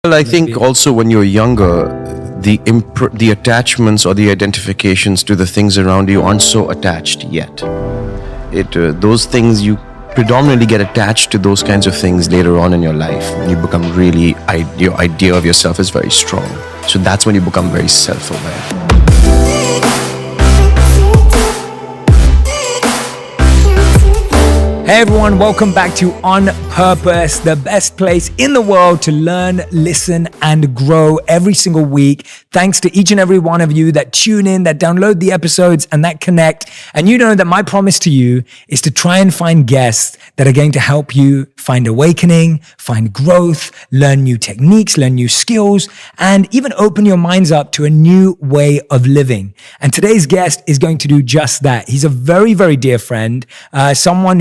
Well, I think also when you're younger, the attachments or the identifications to the things around you aren't so attached yet. Those things you predominantly get attached to those kinds of things later on in your life. When you become really, your idea of yourself is very strong. So that's when you become very self-aware. Hey everyone, welcome back to On Purpose, the best place in the world to learn, listen, and grow every single week. Thanks to each and every one of you that tune in, that download the episodes, and that connect. And you know that my promise to you is to try and find guests that are going to help you find awakening, find growth, learn new techniques, learn new skills, and even open your minds up to a new way of living. And today's guest is going to do just that. He's a very, very dear friend, someone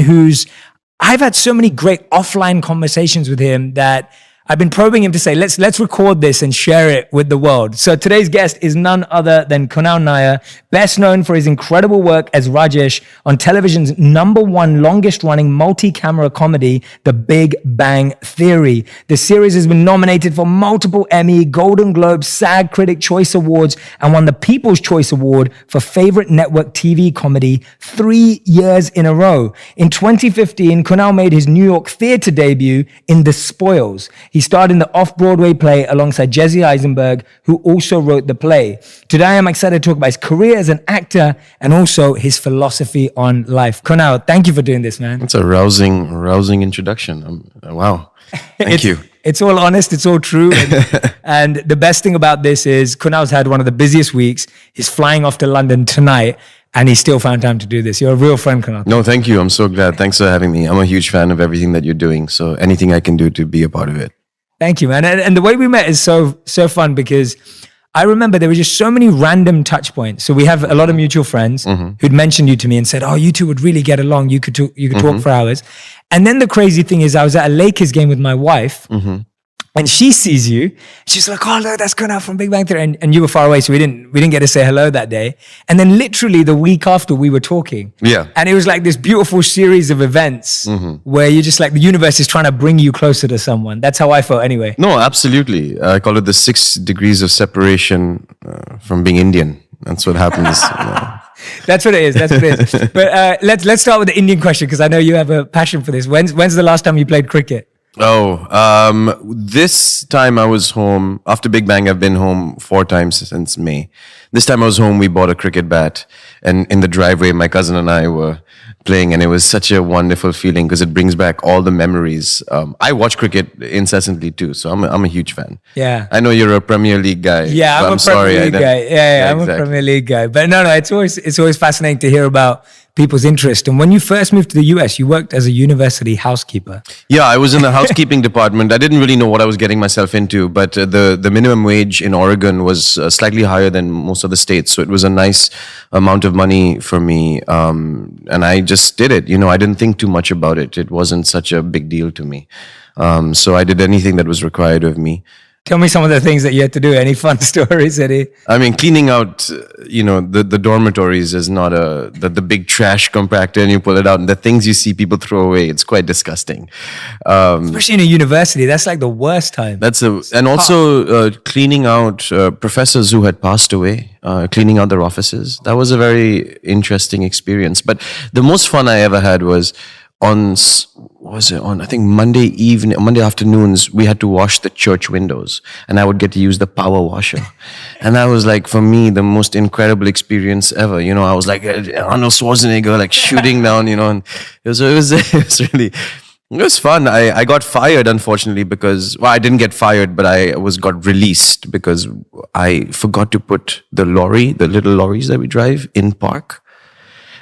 I've had so many great offline conversations with him that I've been probing him to say, let's record this and share it with the world. So today's guest is none other than Kunal Nair, best known for his incredible work as Rajesh on television's #1 longest running multi-camera comedy, The Big Bang Theory. The series has been nominated for multiple Emmy, Golden Globe, SAG Critic Choice Awards, and won the People's Choice Award for favorite network TV comedy 3 years in a row. In 2015, Kunal made his New York theater debut in The Spoils. He starred in the off-Broadway play alongside Jesse Eisenberg, who also wrote the play. Today, I'm excited to talk about his career as an actor and also his philosophy on life. Kunal, thank you for doing this, man. It's a rousing introduction. Wow. Thank you. It's all honest. It's all true. And the best thing about this is Kunal's had one of the busiest weeks. He's flying off to London tonight, and he still found time to do this. You're a real friend, Kunal. No, thank you. I'm so glad. Thanks for having me. I'm a huge fan of everything that you're doing. So anything I can do to be a part of it. Thank you, man. And the way we met is so fun because I remember there were just so many random touch points. So we have a lot of mutual friends who'd mentioned you to me and said, "Oh, you two would really get along. You could talk for hours." And then the crazy thing is I was at a Lakers game with my wife and she sees you. She's like, "Oh, look, that's Kunal from Big Bang Theory." And you were far away, so we didn't get to say hello that day. And then literally the week after we were talking. Yeah. And it was like this beautiful series of events where you're just like, the universe is trying to bring you closer to someone. That's how I felt anyway. No, absolutely. I call it the 6 degrees of separation from being Indian. That's what happens. That's what it is. That's what it is. But let's start with the Indian question because I know you have a passion for this. When's the last time you played cricket? This time I was home. After Big Bang, I've been home 4 times since May. This time I was home, we bought a cricket bat. And in the driveway, my cousin and I were playing. And it was such a wonderful feeling because it brings back all the memories. I watch cricket incessantly too. So I'm a huge fan. Yeah. I know you're a Premier League guy. Yeah, I'm a Premier League guy. Yeah, I'm a Premier League guy. But no, it's always fascinating to hear about people's interest. And when you first moved to the US, you worked as a university housekeeper. Yeah, I was in the housekeeping department. I didn't really know what I was getting myself into, but the minimum wage in Oregon was slightly higher than most of the states. So it was a nice amount of money for me. And I just did it. I didn't think too much about it. It wasn't such a big deal to me. So I did anything that was required of me. Tell me some of the things that you had to do. Any fun stories, Eddie? I mean, cleaning out, the dormitories is not the big trash compactor and you pull it out. And the things you see people throw away, it's quite disgusting. Especially in a university, that's like the worst time. And also cleaning out professors who had passed away, cleaning out their offices. That was a very interesting experience. But the most fun I ever had was on I think Monday afternoons, we had to wash the church windows and I would get to use the power washer. And that was like, for me, the most incredible experience ever. I was like Arnold Schwarzenegger, like shooting down, and it was fun. I got fired, unfortunately, because, I didn't get fired, but I got released because I forgot to put the little lorries that we drive in park.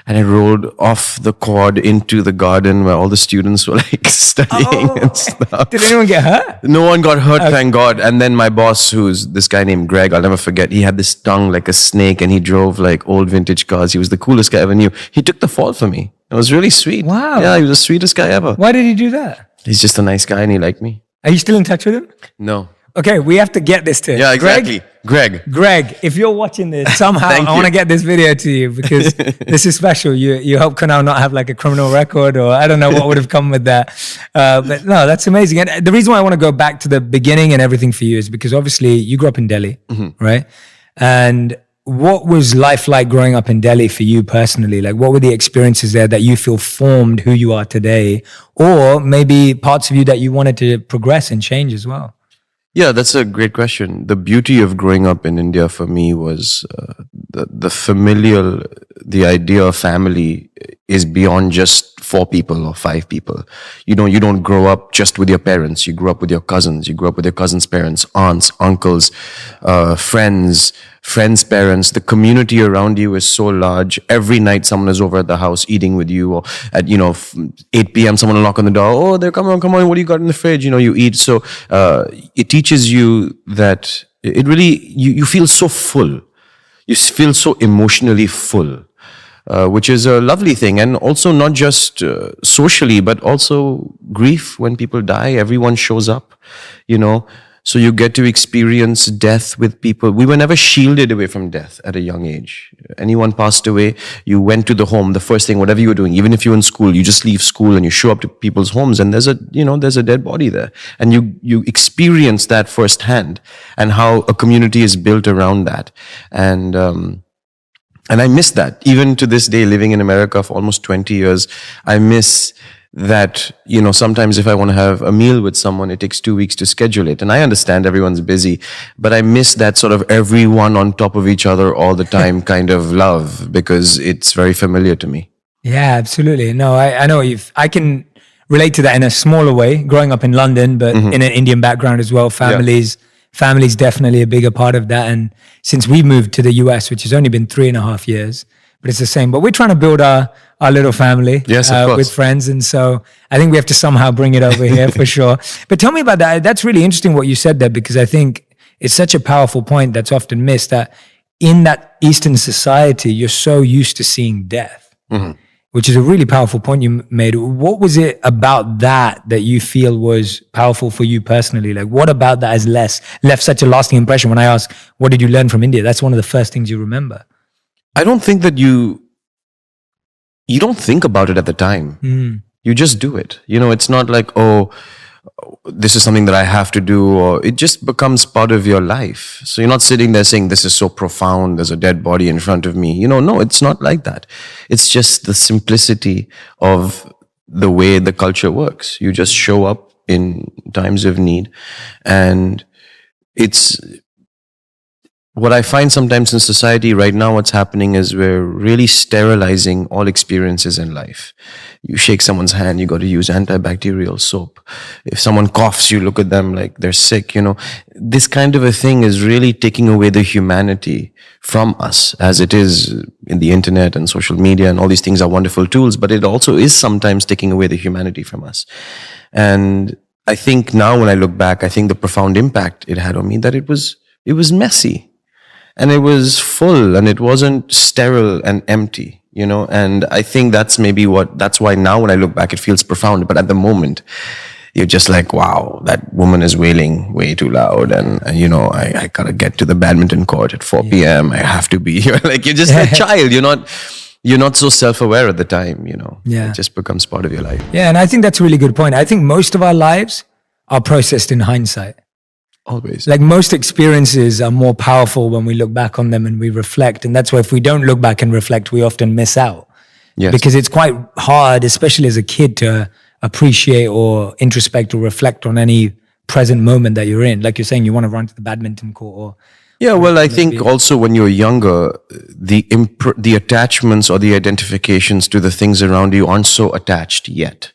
And I rolled off the quad into the garden where all the students were like studying and stuff. Did anyone get hurt? No one got hurt, thank God. And then my boss, who's this guy named Greg, I'll never forget, he had this tongue like a snake and he drove like old vintage cars. He was the coolest guy I ever knew. He took the fall for me. It was really sweet. Wow. Yeah, he was the sweetest guy ever. Why did he do that? He's just a nice guy and he liked me. Are you still in touch with him? No. Okay, we have to get this to Yeah, exactly. Greg. Greg, if you're watching this somehow, I want to get this video to you because this is special. You help Kunal not have like a criminal record, or I don't know what would have come with that. But no, that's amazing. And the reason why I want to go back to the beginning and everything for you is because obviously you grew up in Delhi, right? And what was life like growing up in Delhi for you personally? Like, what were the experiences there that you feel formed who you are today, or maybe parts of you that you wanted to progress and change as well? Yeah, that's a great question. The beauty of growing up in India for me was the familial, the idea of family is beyond just 4 people or 5 people. You know, you don't grow up just with your parents. You grow up with your cousins. You grow up with your cousins' parents, aunts, uncles, friends' parents. The community around you is so large. Every night someone is over at the house eating with you, or at, 8 p.m. someone will knock on the door. Oh, come on, what do you got in the fridge? You eat. So it teaches you that it really, you feel so full. You feel so emotionally full. Which is a lovely thing. And also not just socially, but also grief. When people die, everyone shows up, So you get to experience death with people. We were never shielded away from death at a young age. Anyone passed away, you went to the home, the first thing, whatever you were doing, even if you're in school, you just leave school and you show up to people's homes and there's a dead body there. And you experience that firsthand and how a community is built around that. And I miss that. Even to this day, living in America for almost 20 years, I miss that, sometimes if I want to have a meal with someone, it takes 2 weeks to schedule it. And I understand everyone's busy, but I miss that sort of everyone on top of each other all the time kind of love, because it's very familiar to me. Yeah, absolutely. No, I know I can relate to that in a smaller way, growing up in London, but in an Indian background as well. Family's definitely a bigger part of that. And since we moved to the US, which has only been 3.5 years, but it's the same. But we're trying to build our little family with friends. And so I think we have to somehow bring it over here for sure. But tell me about that. That's really interesting what you said there, because I think it's such a powerful point that's often missed, that in that Eastern society, you're so used to seeing death. Which is a really powerful point you made. What was it about that you feel was powerful for you personally? Like, what about that has left such a lasting impression? When I ask, what did you learn from India? That's one of the first things you remember. I don't think that you don't think about it at the time. You just do it. It's not like, oh, this is something that I have to do, or it just becomes part of your life. So you're not sitting there saying, this is so profound, there's a dead body in front of me. No, it's not like that. It's just the simplicity of the way the culture works. You just show up in times of need. And it's what I find sometimes in society right now, what's happening is we're really sterilizing all experiences in life. You shake someone's hand, you got to use antibacterial soap. If someone coughs, you look at them like they're sick, This kind of a thing is really taking away the humanity from us, as it is in the internet and social media, and all these things are wonderful tools, but it also is sometimes taking away the humanity from us. And I think now when I look back, I think the profound impact it had on me, that it was messy. And it was full, and it wasn't sterile and empty, and I think that's why now when I look back, it feels profound. But at the moment, you're just like, wow, that woman is wailing way too loud. And I gotta get to the badminton court at 4 p.m. I have to be here. Like, you're just a child. You're not so self-aware at the time, It just becomes part of your life. Yeah, and I think that's a really good point. I think most of our lives are processed in hindsight. Always. Like, most experiences are more powerful when we look back on them and we reflect. And that's why if we don't look back and reflect, we often miss out. Yes. Because it's quite hard, especially as a kid, to appreciate or introspect or reflect on any present moment that you're in. Like you're saying, you want to run to the badminton court I think also when you're younger, the attachments or the identifications to the things around you aren't so attached yet.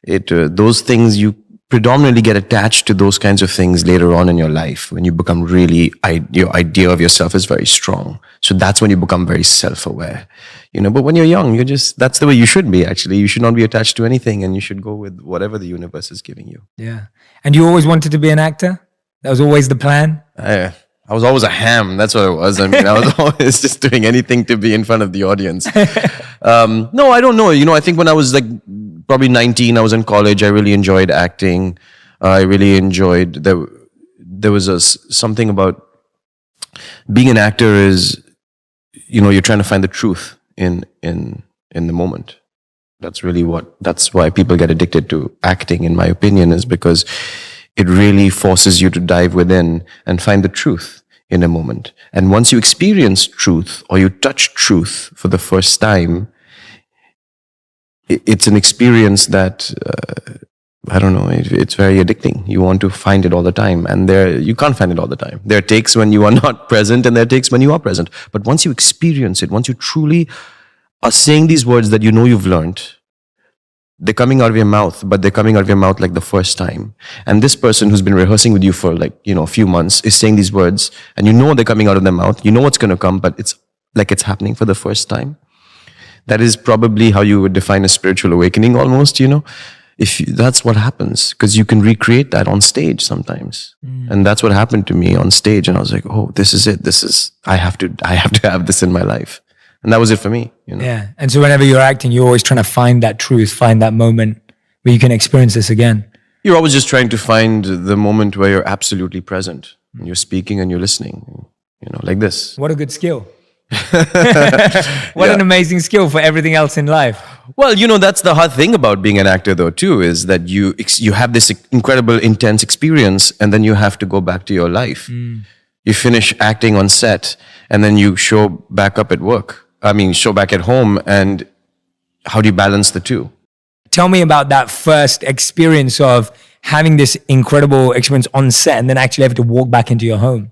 Those things, you predominantly get attached to those kinds of things later on in your life, when you become really, your idea of yourself is very strong. So that's when you become very self-aware, but when you're young, that's the way you should be, actually. You should not be attached to anything, and you should go with whatever the universe is giving you. Yeah. And you always wanted to be an actor? That was always the plan? I was always a ham. That's what it was. I was always just doing anything to be in front of the audience. No, I don't know. I think when I was like probably 19, I was in college. I really enjoyed acting. I really enjoyed there was something about being an actor is, you're trying to find the truth in the moment. That's why people get addicted to acting, in my opinion, is because it really forces you to dive within and find the truth in a moment. And once you experience truth or you touch truth for the first time, it's an experience that, I don't know, it's very addicting. You want to find it all the time. And you can't find it all the time. There are takes when you are not present and there are takes when you are present. But once you experience it, once you truly are saying these words that you've learned, they're coming out of your mouth, but they're coming out of your mouth like the first time. And this person who's been rehearsing with you for a few months is saying these words, and they're coming out of their mouth. You know what's going to come, but it's like it's happening for the first time. That is probably how you would define a spiritual awakening almost, that's what happens, because you can recreate that on stage sometimes. And that's what happened to me on stage. And I was like, oh, this is it. I have to have this in my life. And that was it for me. Yeah. And so whenever you're acting, you're always trying to find that truth, find that moment where you can experience this again. You're always just trying to find the moment where you're absolutely present. And you're speaking and you're listening, like this. What a good skill. What an amazing skill for everything else in life. Well, that's the hard thing about being an actor though too, is that you have this incredible intense experience and then you have to go back to your life. You finish acting on set and then you show back up at work. Show back at home, and how do you balance the two? Tell me about that first experience of having this incredible experience on set and then actually having to walk back into your home.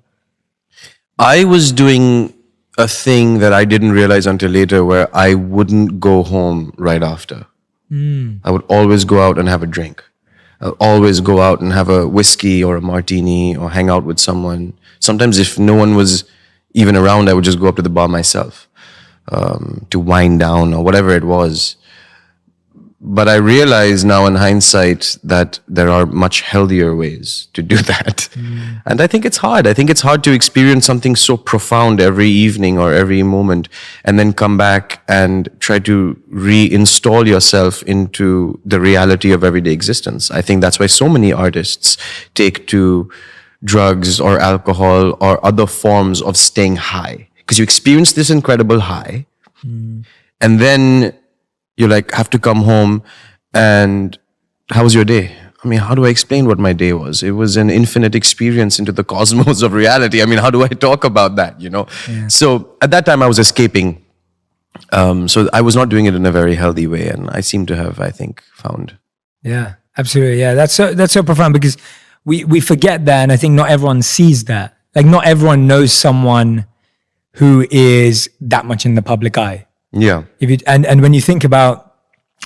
I was doing a thing that I didn't realize until later, where I wouldn't go home right after. I would always go out and have a drink. I would always go out and have a whiskey or a martini or hang out with someone. Sometimes if no one was even around, I would just go up to the bar myself to wind down or whatever it was. But I realize now in hindsight that there are much healthier ways to do that. And I think it's hard. I think it's hard to experience something so profound every evening or every moment and then come back and try to reinstall yourself into the reality of everyday existence. I think that's why so many artists take to drugs or alcohol or other forms of staying high. Because you experience this incredible high and then you have to come home and how was your day? How do I explain what my day was? It was an infinite experience into the cosmos of reality. How do I talk about that, Yeah. So at that time I was escaping. So I was not doing it in a very healthy way, and I seem to have, I think, found. Yeah, absolutely. Yeah, that's so profound, because we forget that, and I think not everyone sees that. Not everyone knows someone who is that much in the public eye. Yeah. And when you think about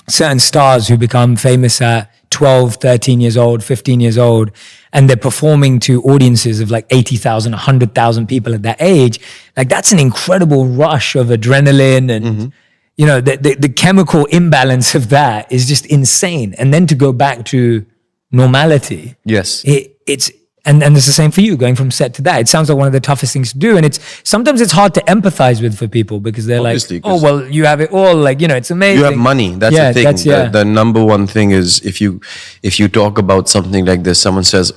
certain stars who become famous at 12, 13 years old, 15 years old, and they're performing to audiences of 80,000, 100,000 people at that age, that's an incredible rush of adrenaline and, the chemical imbalance of that is just insane. And then to go back to normality. Yes. It's And it's the same for you, going from set to that. It sounds like one of the toughest things to do. And sometimes it's hard to empathize with for people, because they're obviously, oh, well, you have it all. It's amazing. You have money. That's the thing. The number one thing is if you talk about something like this, someone says,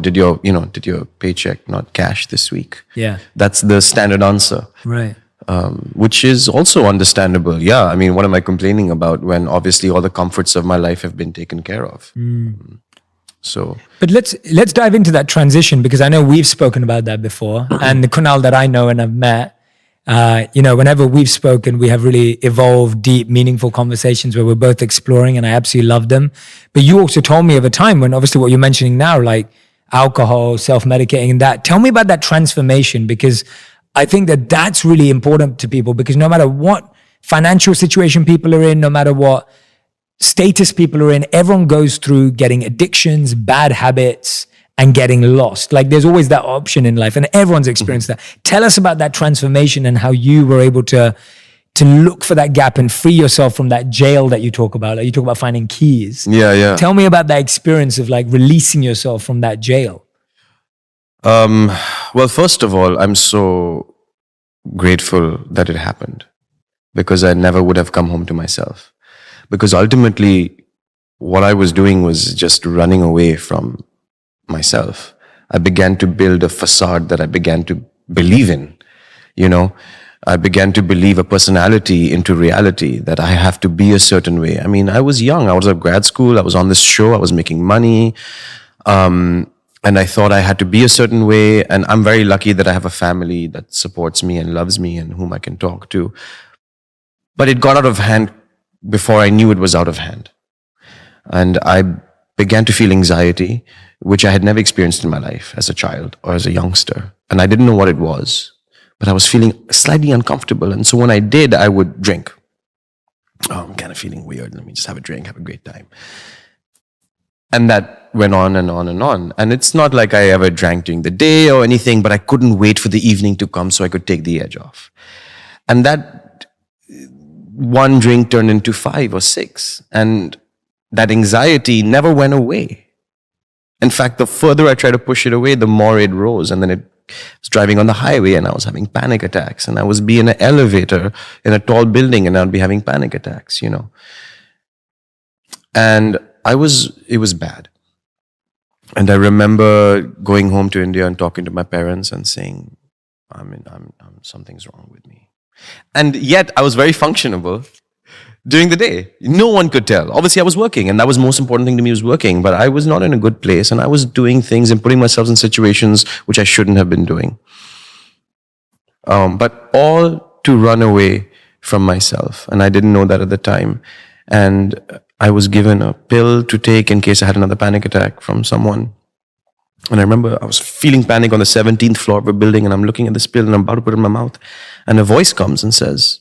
did your paycheck not cash this week? Yeah. That's the standard answer. Right. Which is also understandable. Yeah. What am I complaining about when obviously all the comforts of my life have been taken care of? So, but let's dive into that transition, because I know we've spoken about that before, and the Kunal that I know and I've met, whenever we've spoken, we have really evolved, deep, meaningful conversations where we're both exploring, and I absolutely love them. But you also told me of a time when, obviously, what you're mentioning now, like alcohol, self-medicating, and that. Tell me about that transformation, because I think that that's really important to people, because no matter what financial situation people are in, no matter what status people are in, everyone goes through getting addictions, bad habits, and getting lost. There's always that option in life, and everyone's experienced that. Tell us about that transformation and how you were able to look for that gap and free yourself from that jail that you talk about. You talk about finding keys. Yeah. Tell me about that experience of releasing yourself from that jail. Well, first of all, I'm so grateful that it happened, because I never would have come home to myself. Because ultimately, what I was doing was just running away from myself. I began to build a facade that I began to believe in, you know. I began to believe a personality into reality, that I have to be a certain way. I mean, I was young. I was at grad school. I was on this show. I was making money. And I thought I had to be a certain way. And I'm very lucky that I have a family that supports me and loves me and whom I can talk to. But it got out of hand before I knew it was out of hand. And I began to feel anxiety, which I had never experienced in my life as a child or as a youngster. And I didn't know what it was, but I was feeling slightly uncomfortable. And so when I did, I would drink. Oh, I'm kind of feeling weird. Let me just have a drink, have a great time. And that went on and on and on. And it's not like I ever drank during the day or anything, but I couldn't wait for the evening to come so I could take the edge off. And that one drink turned into 5 or 6. And that anxiety never went away. In fact, the further I tried to push it away, the more it rose. And then I was driving on the highway and I was having panic attacks. And I was be in an elevator in a tall building and I'd be having panic attacks, you know. And it was bad. And I remember going home to India and talking to my parents and saying, something's wrong with me. And yet I was very functionable during the day. No one could tell. Obviously I was working, and that was the most important thing to me, was working, but I was not in a good place, and I was doing things and putting myself in situations which I shouldn't have been doing. But all to run away from myself. And I didn't know that at the time. And I was given a pill to take in case I had another panic attack from someone. And I remember I was feeling panic on the 17th floor of a building, and I'm looking at this pill and I'm about to put it in my mouth. And a voice comes and says,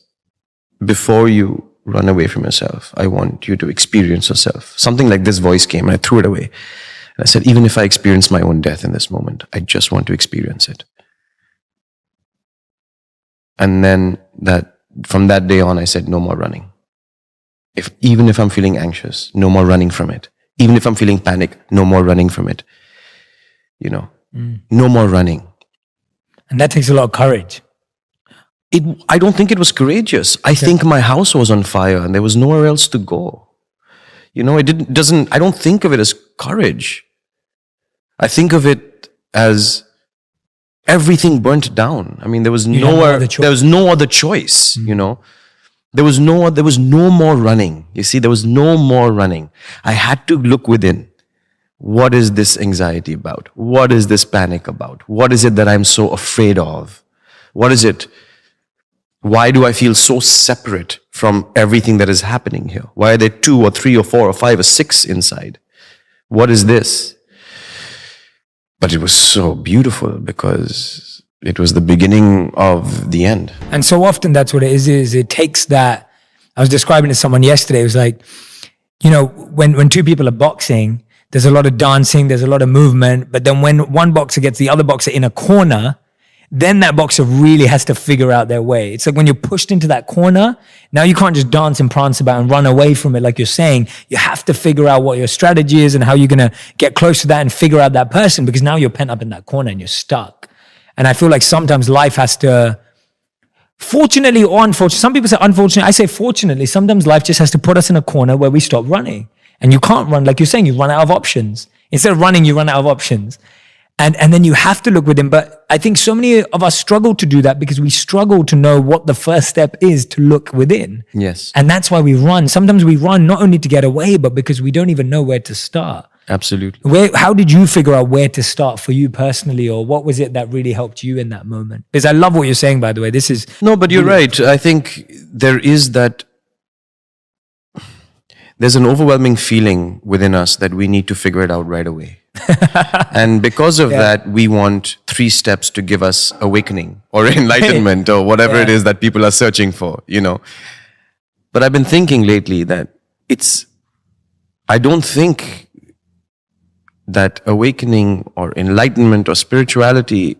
before you run away from yourself, I want you to experience yourself. Something like this voice came, and I threw it away. And I said, even if I experience my own death in this moment, I just want to experience it. And then from that day on, I said, no more running. Even if I'm feeling anxious, no more running from it. Even if I'm feeling panic, no more running from it. You know, no more running. And that takes a lot of courage. I don't think it was courageous. I think my house was on fire and there was nowhere else to go. You know, I don't think of it as courage. I think of it as everything burnt no other choice, you know. There was no more running. You see, there was no more running. I had to look within. What is this anxiety about? What is this panic about? What is it that I'm so afraid of? What is it? Why do I feel so separate from everything that is happening here? Why are there 2 or 3 or 4 or 5 or 6 inside? What is this? But it was so beautiful because it was the beginning of the end. And so often that's what it is it takes that. I was describing to someone yesterday, it was like, you know, when 2 people are boxing, there's a lot of dancing, there's a lot of movement, but then when one boxer gets the other boxer in a corner, then that boxer really has to figure out their way. It's like when you're pushed into that corner, now you can't just dance and prance about and run away from it like you're saying. You have to figure out what your strategy is and how you're going to get close to that and figure out that person, because now you're pent up in that corner and you're stuck. And I feel like sometimes life has to, fortunately or unfortunately, some people say unfortunately, I say fortunately, sometimes life just has to put us in a corner where we stop running. And you can't run, like you're saying, you run out of options. Instead of running, you run out of options. And then you have to look within. But I think so many of us struggle to do that because we struggle to know what the first step is to look within. Yes. And that's why we run. Sometimes we run not only to get away, but because we don't even know where to start. Absolutely. How did you figure out where to start for you personally, or what was it that really helped you in that moment? Because I love what you're saying, by the way. No, but you're right. I think there's an overwhelming feeling within us that we need to figure it out right away. And because of that, we want 3 steps to give us awakening or enlightenment or whatever it is that people are searching for, you know. But I've been thinking lately that I don't think that awakening or enlightenment or spirituality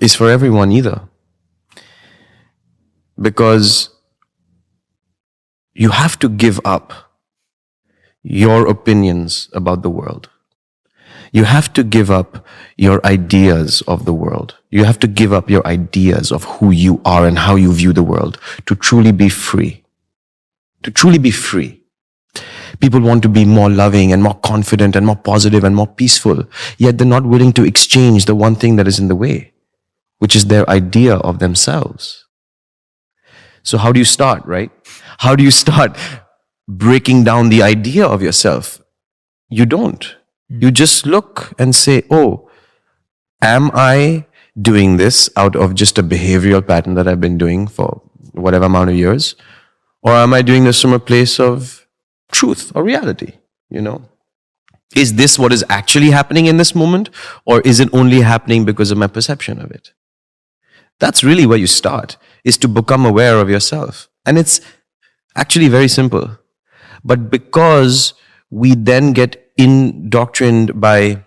is for everyone either. Because you have to give up your opinions about the world. You have to give up your ideas of the world. You have to give up your ideas of who you are and how you view the world to truly be free. To truly be free. People want to be more loving and more confident and more positive and more peaceful, yet they're not willing to exchange the one thing that is in the way, which is their idea of themselves. So how do you start, right? How do you start breaking down the idea of yourself? You don't. You just look and say, oh, am I doing this out of just a behavioral pattern that I've been doing for whatever amount of years? Or am I doing this from a place of truth or reality? Is this what is actually happening in this moment? Or is it only happening because of my perception of it? That's really where you start, is to become aware of yourself. And it's actually very simple. But because we then get indoctrined by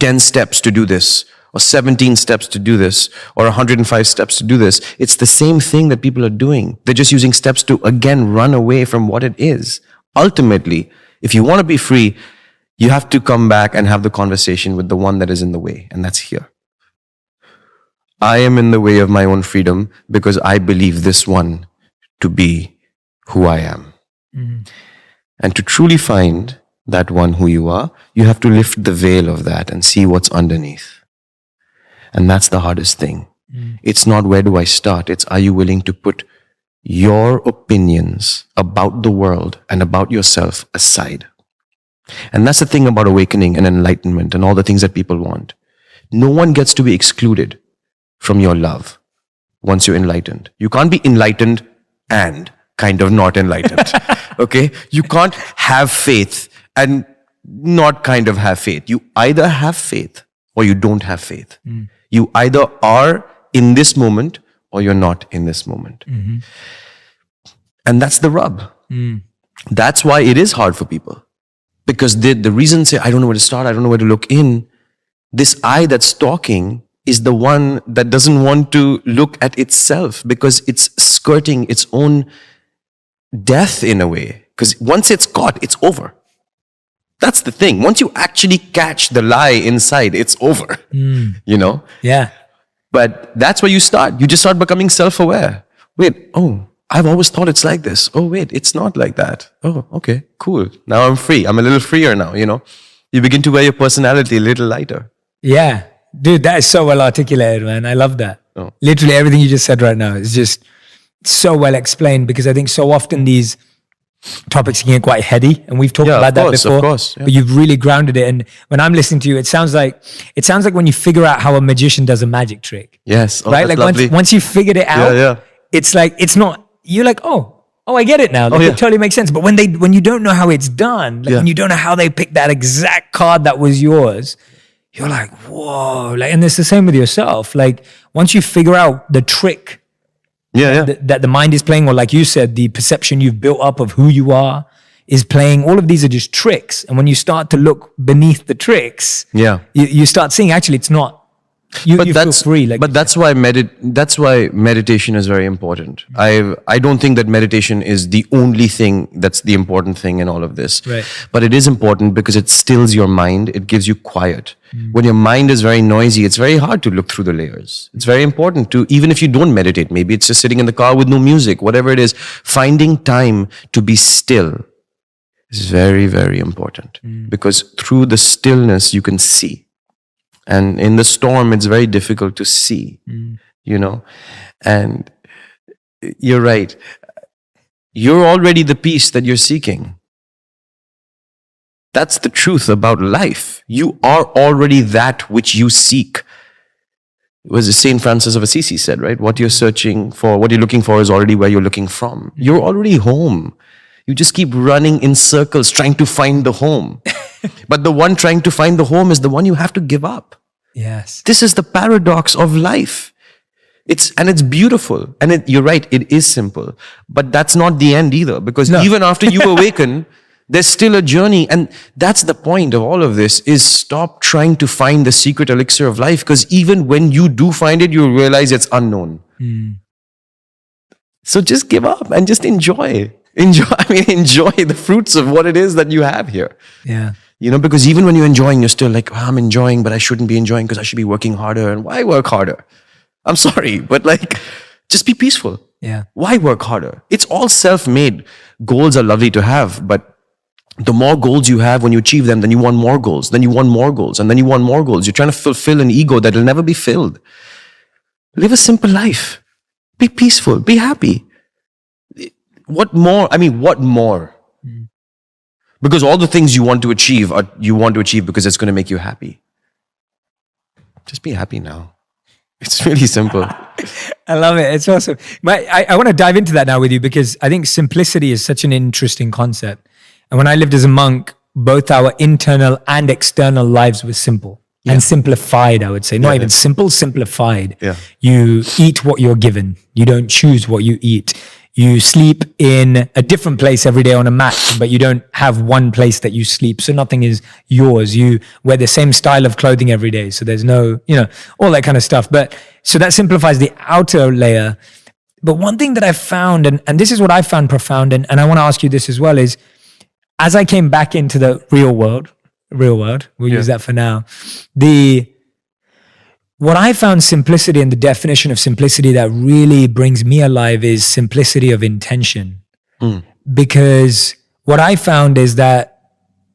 10 steps to do this, or 17 steps to do this, or 105 steps to do this, it's the same thing that people are doing. They're just using steps to, again, run away from what it is. Ultimately, if you want to be free, you have to come back and have the conversation with the one that is in the way, and that's here. I am in the way of my own freedom because I believe this one to be who I am. And to truly find that one who you are, you have to lift the veil of that and see what's underneath. And that's the hardest thing. It's not where do I start, it's are you willing to put your opinions about the world and about yourself aside. And that's the thing about awakening and enlightenment and all the things that people want. No one gets to be excluded from your love once you're enlightened. You can't be enlightened and kind of not enlightened. Okay? You can't have faith and not kind of have faith. You either have faith or you don't have faith. You either are in this moment or you're not in this moment. And that's the rub. That's why it is hard for people. Because the reason say, I don't know where to start, I don't know where to look in, this I that's talking is the one that doesn't want to look at itself because it's skirting its own death in a way. Because once it's caught, it's over. That's the thing. Once you actually catch the lie inside, it's over. Yeah. But that's where you start. You just start becoming self-aware. Wait, oh, I've always thought it's like this. Oh, wait, it's not like that. Oh, okay, cool. Now I'm free. I'm a little freer now, You begin to wear your personality a little lighter. Yeah. Dude, that is so well articulated, man. I love that. Oh. Literally everything you just said right now is just so well explained, because I think so often these topics can get quite heady, and we've talked about that before. Of course, yeah. But you've really grounded it. And when I'm listening to you, it sounds like when you figure out how a magician does a magic trick. Yes, right. That's like lovely. once you figured it out, it's like it's not. You're like, oh, I get it now. Like, it totally makes sense. But when you don't know how it's done, when you don't know how they picked that exact card that was yours, you're like, whoa. Like, and it's the same with yourself. Like, once you figure out the trick that the mind is playing, or like you said, the perception you've built up of who you are is playing, all of these are just tricks. And when you start to look beneath the tricks, you start seeing actually it's not. You feel free. But that's why meditation is very important. I don't think that meditation is the only thing that's the important thing in all of this. Right. But it is important because it stills your mind. It gives you quiet. When your mind is very noisy, it's very hard to look through the layers. It's very important to, even if you don't meditate, maybe it's just sitting in the car with no music, whatever it is, finding time to be still is very, very important. Because through the stillness, you can see. And in the storm, it's very difficult to see, And you're right. You're already the peace that you're seeking. That's the truth about life. You are already that which you seek. It was St. Francis of Assisi said, right? What you're searching for, what you're looking for is already where you're looking from. You're already home. You just keep running in circles trying to find the home. But the one trying to find the home is the one you have to give up. Yes. This is the paradox of life. It's beautiful. And you're right, it is simple. But that's not the end either. Because even after you awaken, there's still a journey. And that's the point of all of this, is stop trying to find the secret elixir of life. Because even when you do find it, you realize it's unknown. So just give up and just enjoy the fruits of what it is that you have here. Yeah. Because even when you're enjoying, you're still like, I'm enjoying, but I shouldn't be enjoying because I should be working harder. And why work harder? I'm sorry, but just be peaceful. Yeah. Why work harder? It's all self-made. Goals are lovely to have, but The more goals you have, when you achieve them, then you want more goals, then you want more goals, and then you want more goals. You're trying to fulfill an ego that will never be filled. Live a simple life. Be peaceful. Be happy. What more? I mean, what more? Because all the things you want to achieve because it's going to make you happy. Just be happy now. It's really simple. I love it. It's awesome. I want to dive into that now with you, because I think simplicity is such an interesting concept. And when I lived as a monk, both our internal and external lives were simple and simplified, I would say. Not even simple, simplified. Yeah. You eat what you're given. You don't choose what you eat. You sleep in a different place every day on a mat, but you don't have one place that you sleep. So nothing is yours. You wear the same style of clothing every day. So there's no, all that kind of stuff. But so that simplifies the outer layer. But one thing that I found, and this is what I found profound, and I want to ask you this as well, is as I came back into the real world, we'll use that for now. What I found simplicity, and the definition of simplicity that really brings me alive, is simplicity of intention. Because what I found is that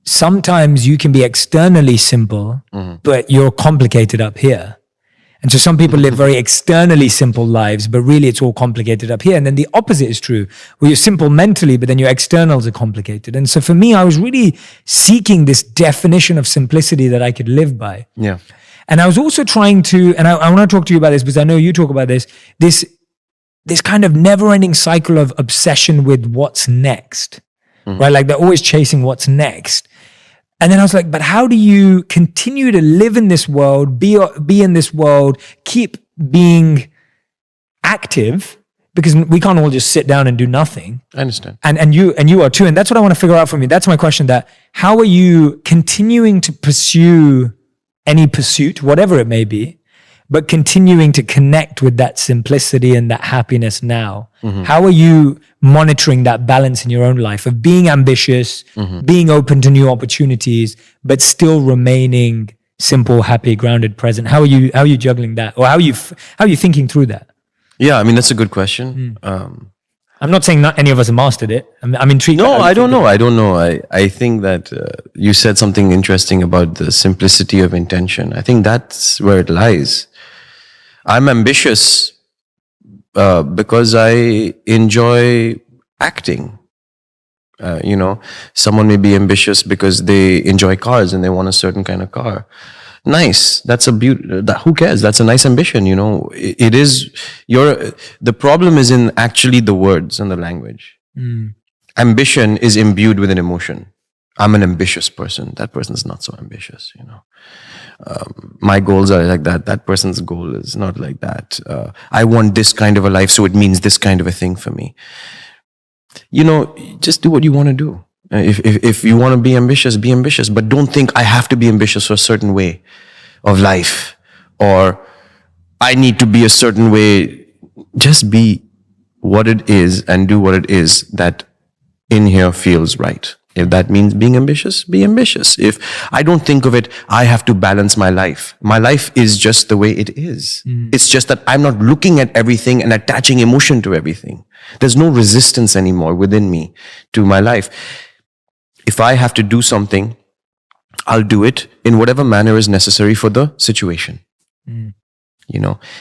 sometimes you can be externally simple, but you're complicated up here. And so some people live very externally simple lives, but really it's all complicated up here. And then the opposite is true, where you're simple mentally, but then your externals are complicated. And so for me, I was really seeking this definition of simplicity that I could live by. Yeah. And I was also trying to, and I want to talk to you about this because I know you talk about this kind of never-ending cycle of obsession with what's next, right? Like they're always chasing what's next. And then I was like, but how do you continue to live in this world, be in this world, keep being active? Because we can't all just sit down and do nothing. I understand. And you are too. And that's what I want to figure out from you. That's my question, that how are you continuing to pursue any pursuit, whatever it may be, but continuing to connect with that simplicity and that happiness now? How are you monitoring that balance in your own life of being ambitious, being open to new opportunities, but still remaining simple, happy, grounded, present? How are you juggling that? Or how are you thinking through that? Yeah, I mean, that's a good question. I'm not saying not any of us have mastered it. I'm intrigued. No, I don't know. I think that you said something interesting about the simplicity of intention. I think that's where it lies. I'm ambitious because I enjoy acting. Someone may be ambitious because they enjoy cars and they want a certain kind of car. Nice. That's a who cares? That's a nice ambition. It is the problem is in actually the words and the language. Ambition is imbued with an emotion. I'm an ambitious person. That person's not so ambitious. My goals are like that. That person's goal is not like that. I want this kind of a life, so it means this kind of a thing for me. Just do what you want to do. If you want to be ambitious, but don't think I have to be ambitious for a certain way of life, or I need to be a certain way. Just be what it is and do what it is that in here feels right. If that means being ambitious, be ambitious. If I don't think of it, I have to balance my life. My life is just the way it is. It's just that I'm not looking at everything and attaching emotion to everything. There's no resistance anymore within me to my life. If I have to do something, I'll do it in whatever manner is necessary for the situation.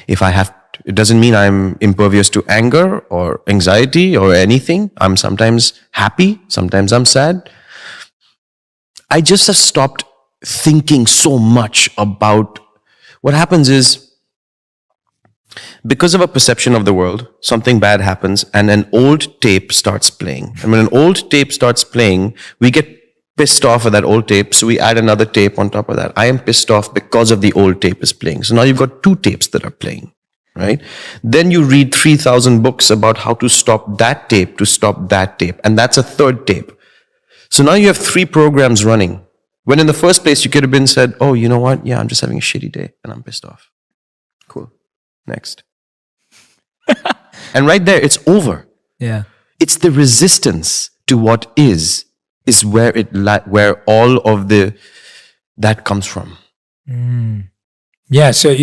If I have to, it doesn't mean I'm impervious to anger or anxiety or anything. I'm sometimes happy, sometimes I'm sad. I just have stopped thinking so much about what happens is, because of a perception of the world, something bad happens and an old tape starts playing. And when an old tape starts playing, we get pissed off at that old tape, so we add another tape on top of that. I am pissed off because of the old tape is playing. So now you've got two tapes that are playing, right? Then you read 3,000 books about how to stop that tape, and that's a third tape. So now you have 3 programs running. When in the first place you could have been said, oh, you know what? Yeah, I'm just having a shitty day and I'm pissed off. Cool. Next. And right there, it's over. Yeah. It's the resistance to what is where all of that comes from. Yeah. So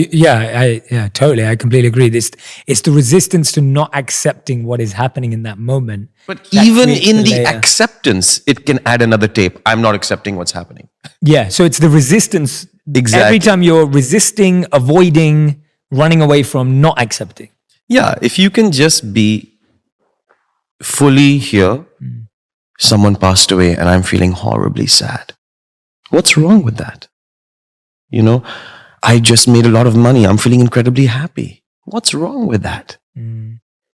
totally. I completely agree. It's the resistance to not accepting what is happening in that moment. But that even creates in the layer. acceptance, it can add another tape. I'm not accepting what's happening. Yeah. So it's the resistance. Exactly. Every time you're resisting, avoiding, running away from, not accepting. Yeah, if you can just be fully here, someone passed away and I'm feeling horribly sad. What's wrong with that? You know, I just made a lot of money. I'm feeling incredibly happy. What's wrong with that?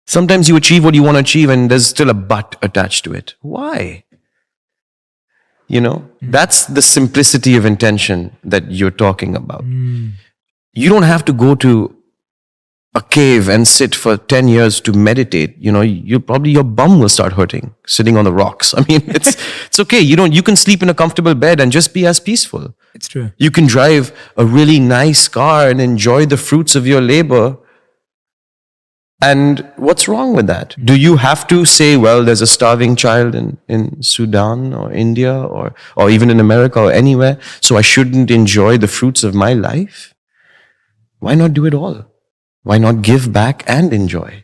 Sometimes you achieve what you want to achieve and there's still a but attached to it. Why? You know, that's the simplicity of intention that you're talking about. You don't have to go to a cave and sit for 10 years to meditate. You know, you probably, your bum will start hurting sitting on the rocks. I mean, it's okay. You can sleep in a comfortable bed and just be as peaceful. It's true. You can drive a really nice car and enjoy the fruits of your labor. And what's wrong with that? Do you have to say, well, there's a starving child in Sudan or India or even in America or anywhere, so I shouldn't enjoy the fruits of my life? Why not do it all? Why not give back and enjoy?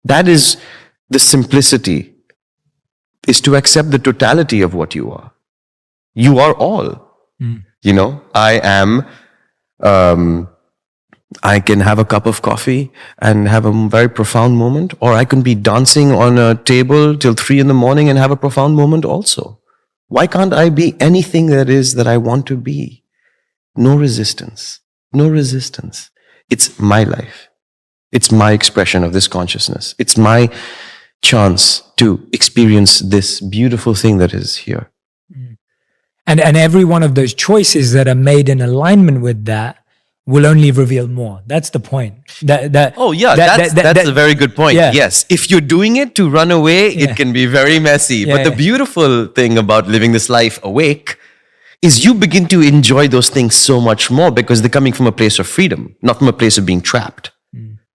That is the simplicity, is to accept the totality of what you are. You are all. You know, I am, I can have a cup of coffee and have a very profound moment, or I can be dancing on a table till 3 a.m. and have a profound moment also. Why can't I be anything that I want to be? No resistance. No resistance. It's my life. It's my expression of this consciousness. It's my chance to experience this beautiful thing that is here. And every one of those choices that are made in alignment with that will only reveal more. That's the point. That's a very good point. Yeah. Yes. If you're doing it to run away, it can be very messy. But the beautiful thing about living this life awake is you begin to enjoy those things so much more because they're coming from a place of freedom, not from a place of being trapped.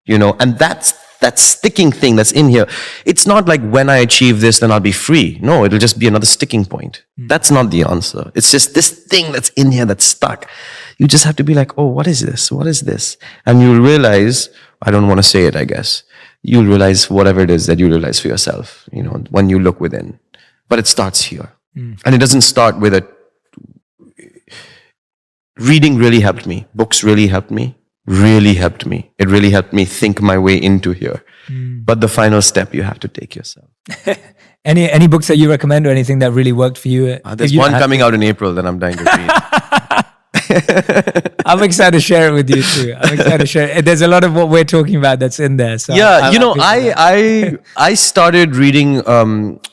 You know, and that's that sticking thing that's in here. It's not like when I achieve this, then I'll be free. No, it'll just be another sticking point. That's not the answer. It's just this thing that's in here that's stuck. You just have to be like, oh, what is this? What is this? And you'll realize, I don't want to say it, I guess. You'll realize whatever it is that you realize for yourself, you know, when you look within. But it starts here. And it doesn't start with a... Reading really helped me. Books really helped me. Really helped me. It really helped me think my way into here. But the final step you have to take yourself. Any books that you recommend or anything that really worked for you? There's one coming out in April that I'm dying to read. I'm excited to share it with you too. I'm excited to share it. There's a lot of what we're talking about that's in there. So yeah, I started reading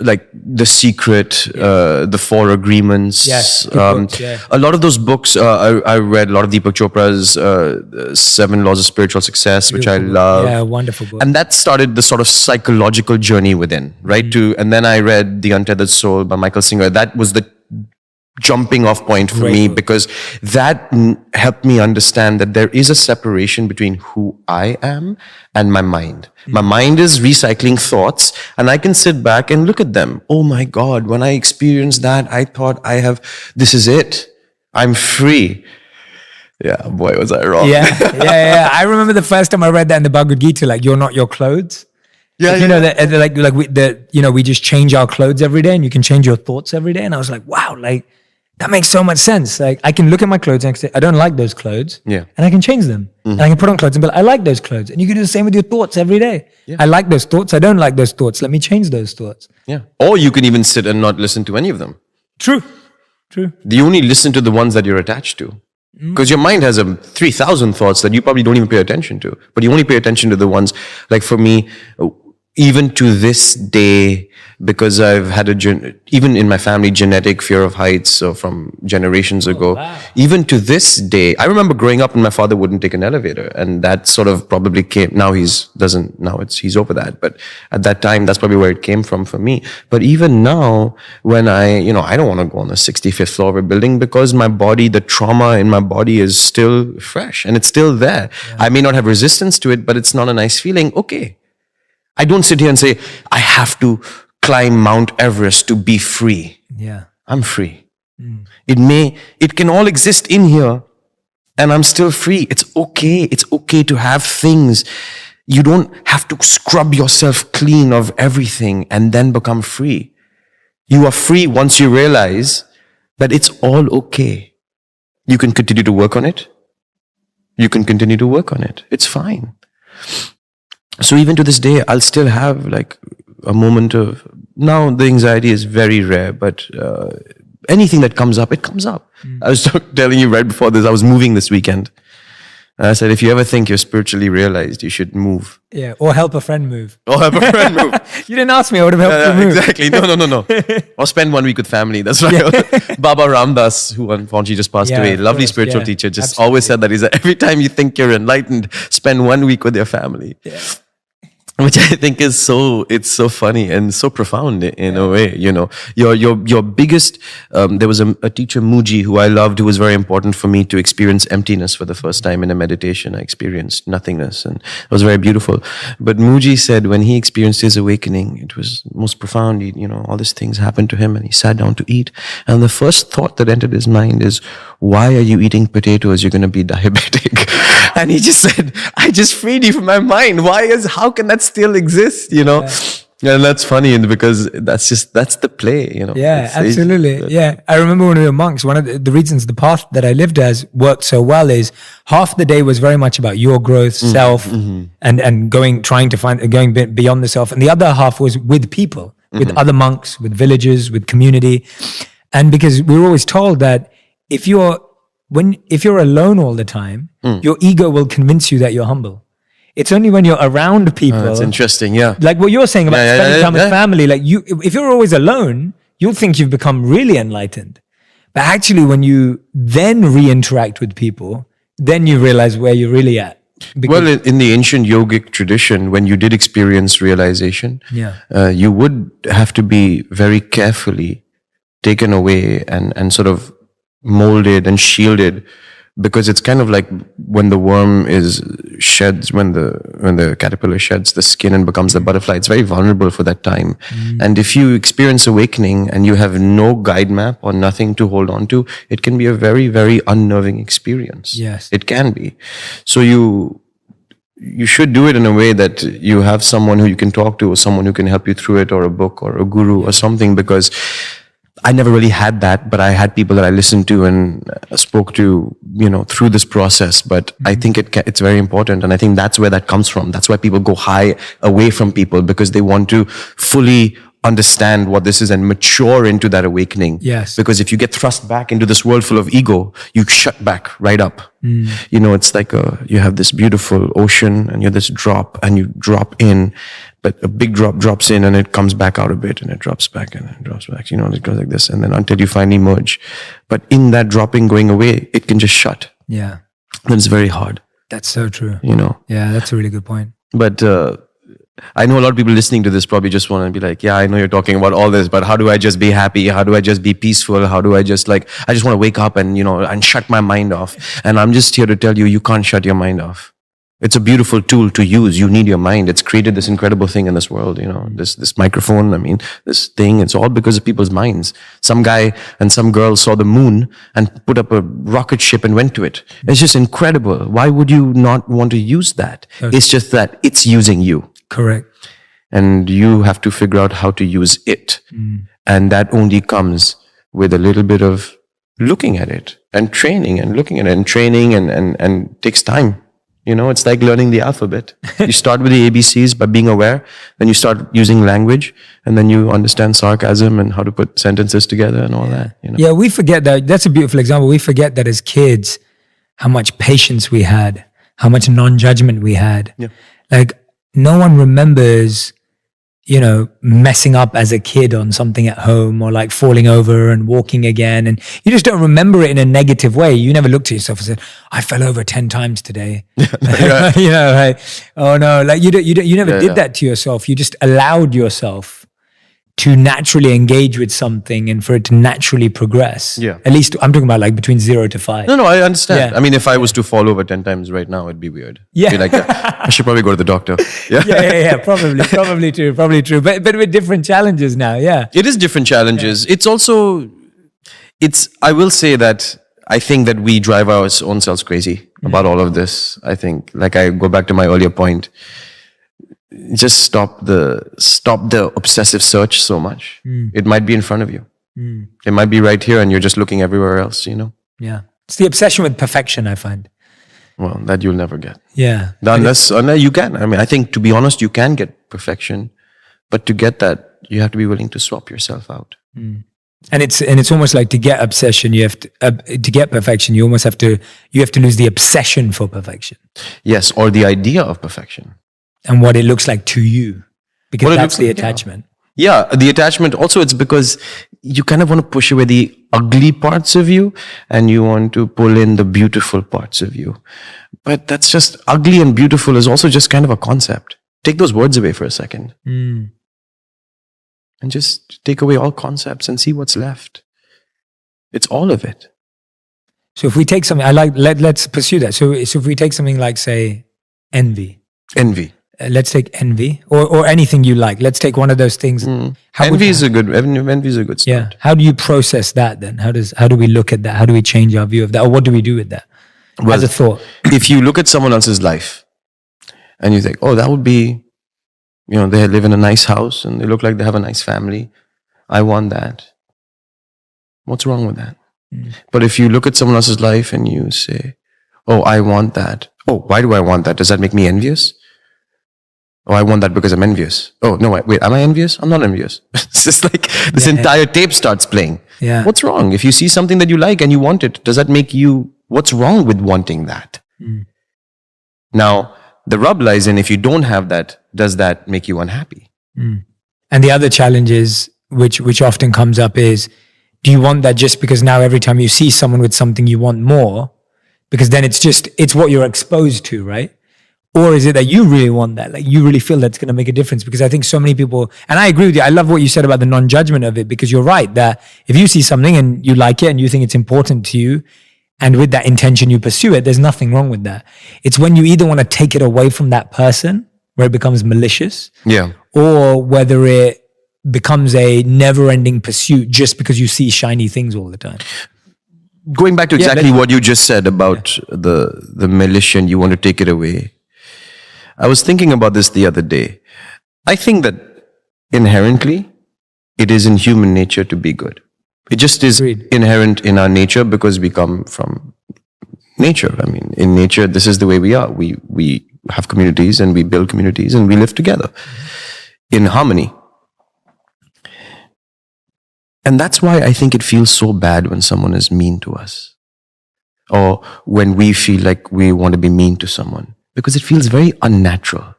like The Secret, The Four Agreements. Yes, books, a lot of those books I read. A lot of Deepak Chopra's 7 Laws of Spiritual Success, which I love. Yeah, wonderful book. And that started the sort of psychological journey within, right? And then I read The Untethered Soul by Michael Singer. That was the jumping off point for me because that helped me understand that there is a separation between who I am and my mind. My mind is recycling thoughts and I can sit back and look at them. Oh my God, when I experienced that, I thought this is it. I'm free. Yeah, boy, was I wrong. Yeah. I remember the first time I read that in the Bhagavad Gita, like, you're not your clothes. Yeah, you know, that we just change our clothes every day and you can change your thoughts every day. And I was like, wow, like, that makes so much sense. Like, I can look at my clothes and say, I don't like those clothes. Yeah. And I can change them. And I can put on clothes and be like, I like those clothes. And you can do the same with your thoughts every day. Yeah. I like those thoughts. I don't like those thoughts. Let me change those thoughts. Yeah. Or you can even sit and not listen to any of them. True. You only listen to the ones that you're attached to. Because your mind has 3,000 thoughts that you probably don't even pay attention to. But you only pay attention to the ones, like for me, even to this day, because I've had even in my family, genetic fear of heights, so from generations ago, even to this day, I remember growing up and my father wouldn't take an elevator. And that sort of probably came, now he's over that. But at that time, that's probably where it came from for me. But even now, when I don't want to go on the 65th floor of a building because my body, the trauma in my body is still fresh and it's still there. Yeah. I may not have resistance to it, but it's not a nice feeling. Okay. I don't sit here and say, I have to climb Mount Everest to be free. Yeah. I'm free. It can all exist in here, and I'm still free. It's okay. It's okay to have things. You don't have to scrub yourself clean of everything and then become free. You are free once you realize that it's all okay. You can continue to work on it. You can continue to work on it. It's fine. So even to this day, I'll still have like a moment of, now the anxiety is very rare, but anything that comes up, it comes up. I was telling you right before this, I was moving this weekend. And I said, if you ever think you're spiritually realized, you should move. Yeah, or help a friend move. Or help a friend move. You didn't ask me, I would have helped you move. Exactly. No. Or spend 1 week with family. That's right. Baba Ramdas, who unfortunately just passed away, lovely spiritual teacher, just always said that. He said, every time you think you're enlightened, spend 1 week with your family. Yeah. Which I think is it's so funny and so profound in a way, you know. Your biggest, there was a teacher, Muji, who I loved, who was very important for me to experience emptiness for the first time in a meditation. I experienced nothingness, and it was very beautiful. But Muji said when he experienced his awakening, it was most profound. All these things happened to him, and he sat down to eat. And the first thought that entered his mind is, why are you eating potatoes? You're going to be diabetic. And he just said, I just freed you from my mind. How can that still exist, Yeah. And that's funny because that's the play, Yeah, absolutely. Yeah. I remember when we were monks, one of the reasons the path that I lived as worked so well is half the day was very much about your growth, self, and going beyond the self. And the other half was with people, with other monks, with villagers, with community. And because we were always told that if you're alone all the time, your ego will convince you that you're humble. It's only when you're around people. That's interesting, yeah. Like what you're saying about spending time with family. Like if you're always alone, you'll think you've become really enlightened. But actually, when you then re-interact with people, then you realize where you're really at. Well, in the ancient yogic tradition, when you did experience realization, you would have to be very carefully taken away and sort of molded and shielded, because it's kind of like when the worm sheds, when the caterpillar sheds the skin and becomes the butterfly. It's very vulnerable for that time. And if you experience awakening and you have no guide map or nothing to hold on to, it can be a very, very unnerving experience. Yes, it can be. So you should do it in a way that you have someone who you can talk to, or someone who can help you through it, or a book or a guru or something, because I never really had that, but I had people that I listened to and spoke to, through this process. But I think it's very important. And I think that's where that comes from. That's why people go high away from people, because they want to fully understand what this is and mature into that awakening. Yes. Because if you get thrust back into this world full of ego, you shut back right up. It's like you have this beautiful ocean and you're this drop and you drop in, but a big drop drops in and it comes back out a bit and it drops back and it drops back, it goes like this. And then until you finally merge. But in that dropping going away, it can just shut. Yeah. And it's very hard. That's so true. Yeah, that's a really good point. But I know a lot of people listening to this probably just want to be like, yeah, I know you're talking about all this, but how do I just be happy? How do I just be peaceful? How do I just I just want to wake up and, and shut my mind off. And I'm just here to tell you, you can't shut your mind off. It's a beautiful tool to use. You need your mind. It's created this incredible thing in this world, this microphone, this thing. It's all because of people's minds. Some guy and some girl saw the moon and put up a rocket ship and went to it. It's just incredible. Why would you not want to use that? Okay. It's just that it's using you. Correct. And you have to figure out how to use it. And that only comes with a little bit of looking at it and training and looking at it and training and takes time. It's like learning the alphabet. You start with the ABCs by being aware, then you start using language, and then you understand sarcasm and how to put sentences together and all that. Yeah, we forget that. That's a beautiful example. We forget that as kids, how much patience we had, how much non-judgment we had. Yeah. Like, no one remembers, messing up as a kid on something at home, or like falling over and walking again. And you just don't remember it in a negative way. You never looked at yourself and said, I fell over 10 times today. Like, oh no, like you never did that to yourself. You just allowed yourself to naturally engage with something and for it to naturally progress. Yeah. At least I'm talking about like between 0 to 5. No, I understand. Yeah. If I was to fall over 10 times right now, it'd be weird. Yeah. It'd be like, I should probably go to the doctor. Yeah. Yeah. Probably true. But with different challenges now. Yeah. It is different challenges. Yeah. It's also, I will say that I think that we drive our own selves crazy about all of this. I think, like I go back to my earlier point, just stop the obsessive search so much. It might be in front of you. It might be right here and you're just looking everywhere else, Yeah. It's the obsession with perfection, I find. Well, that you'll never get. Yeah. Unless you can. I mean, I think, to be honest, you can get perfection, but to get that, you have to be willing to swap yourself out. And it's almost like to get obsession, you have to get perfection, you have to lose the obsession for perfection. Yes, or the idea of perfection. And what it looks like to you. Because What it that's looks the like, attachment. Yeah, the attachment. Also, it's because you kind of want to push away the ugly parts of you and you want to pull in the beautiful parts of you. But that's just, ugly and beautiful is also just kind of a concept. Take those words away for a second. And just take away all concepts and see what's left. It's all of it. So if we take something, let's pursue that. So if we take something like, say, envy. Envy. Let's take envy or anything you like. Let's take one of those things. Envy is a good start. Yeah. How do you process that then? How do we look at that? How do we change our view of that? Or what do we do with that as a thought? If you look at someone else's life and you think, oh, that would be, they live in a nice house and they look like they have a nice family. I want that. What's wrong with that? But if you look at someone else's life and you say, oh, I want that. Oh, why do I want that? Does that make me envious? Oh, I want that because I'm envious. Oh, no, wait, am I envious? I'm not envious. It's just like this entire tape starts playing. Yeah. What's wrong? If you see something that you like and you want it, does that make you, what's wrong with wanting that? Now, the rub lies in, if you don't have that, does that make you unhappy? And the other challenge is, which often comes up is, do you want that just because now every time you see someone with something you want more? Because then it's what you're exposed to, right? Or is it that you really want that? Like you really feel that's going to make a difference? Because I think so many people, and I agree with you. I love what you said about the non-judgment of it, because you're right that if you see something and you like it and you think it's important to you, and with that intention you pursue it, there's nothing wrong with that. It's when you either want to take it away from that person, where it becomes malicious, or whether it becomes a never-ending pursuit just because you see shiny things all the time. Going back to exactly what you just said about the malicious, you want to take it away. I was thinking about this the other day. I think that inherently, it is in human nature to be good. It just is inherent in our nature because we come from nature. I mean, in nature, this is the way we are. We have communities and we build communities and we live together in harmony. And that's why I think it feels so bad when someone is mean to us, or when we feel like we want to be mean to someone. Because it feels very unnatural.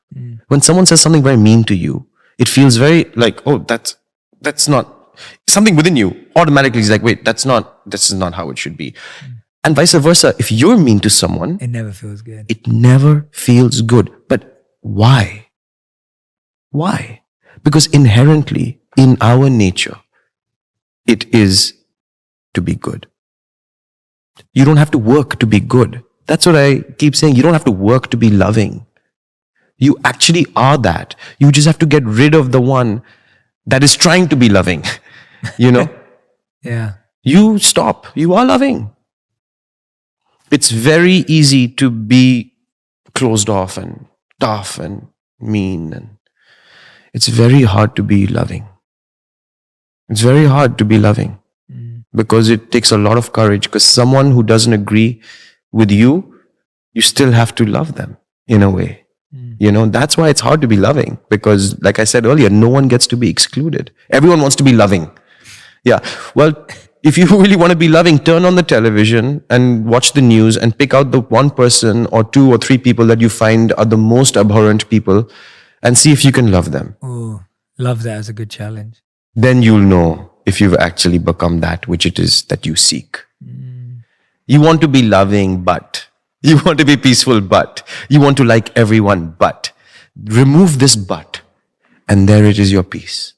When someone says something very mean to you, it feels very like, oh, that's not, something within you automatically is like, wait, this is not how it should be. And vice versa, if you're mean to someone, it never feels good. It never feels good. But why? Why? Because inherently in our nature, it is to be good. You don't have to work to be good. That's what I keep saying. You don't have to work to be loving. You actually are that. You just have to get rid of the one that is trying to be loving. Yeah. You stop. You are loving. It's very easy to be closed off and tough and mean. And it's very hard to be loving. It's very hard to be loving because it takes a lot of courage, because someone who doesn't agree with you, you still have to love them in a way. That's why it's hard to be loving, because like I said earlier, no one gets to be excluded. Everyone wants to be loving. Yeah. Well, if you really want to be loving, turn on the television and watch the news and pick out the one person or two or three people that you find are the most abhorrent people and see if you can love them. Oh, love that as a good challenge. Then you'll know if you've actually become that which it is that you seek. You want to be loving, but you want to be peaceful, but you want to like everyone, but remove this but, and there it is, your peace.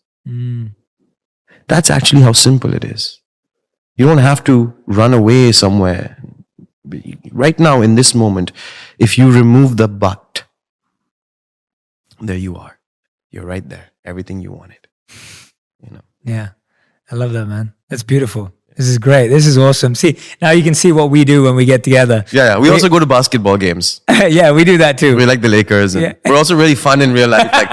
That's actually how simple it is. You don't have to run away somewhere. Right now, in this moment, if you remove the but, there you are. You're right there. Everything you wanted. Yeah. I love that, man. That's beautiful. This is great. This is awesome. See, now you can see what we do when we get together. Yeah, we also go to basketball games. Yeah, we do that too. We like the Lakers. And Yeah. we're also really fun in real life. Like,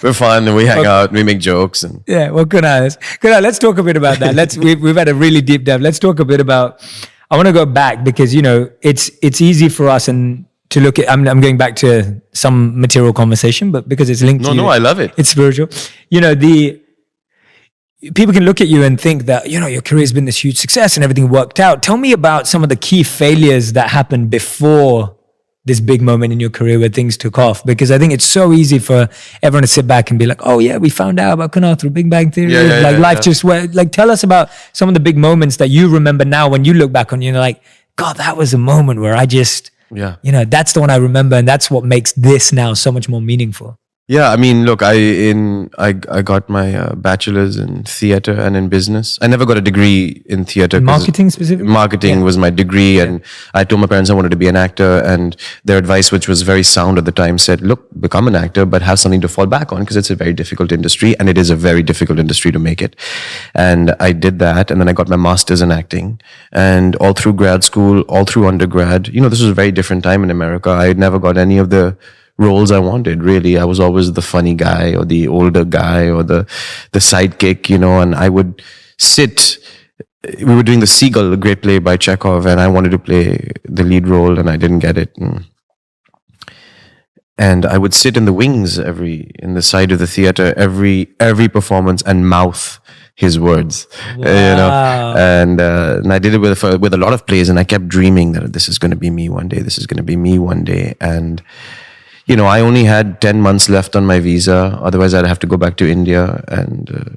we're fun and we hang out and we make jokes. And Yeah, well, Kunal, let's talk a bit about that. We've had a really deep dive. Let's talk a bit about. I want to go back because it's easy for us and to look at. I'm going back to some material conversation, but because it's linked to you, I love it. It's spiritual. People can look at you and think that your career's been this huge success and everything worked out. Tell me about some of the key failures that happened before this big moment in your career where things took off, because I think it's so easy for everyone to sit back and be like, oh yeah, we found out about Kunal through Big Bang Theory. Life just went, like, tell us about some of the big moments that you remember now when you look back on, like, God, that was a moment where I just, that's the one I remember. And that's what makes this now so much more meaningful. Yeah, I mean, look, I got my bachelor's in theater and in business. I never got a degree in theater. Marketing specifically? Marketing was my degree, and I told my parents I wanted to be an actor, and their advice, which was very sound at the time, said, look, become an actor, but have something to fall back on, because it's a very difficult industry, and it is a very difficult industry to make it. And I did that, and then I got my master's in acting, and all through grad school, all through undergrad, this was a very different time in America. I had never got any of the roles I wanted, really. I was always the funny guy or the older guy or the sidekick, and I would sit. We were doing The Seagull, a great play by Chekhov, and I wanted to play the lead role and I didn't get it. And I would sit in the wings in the side of the theater, every performance and mouth his words, and I did it with a lot of plays, and I kept dreaming that this is going to be me one day. This is going to be me one day. And I only had 10 months left on my visa. Otherwise, I'd have to go back to India and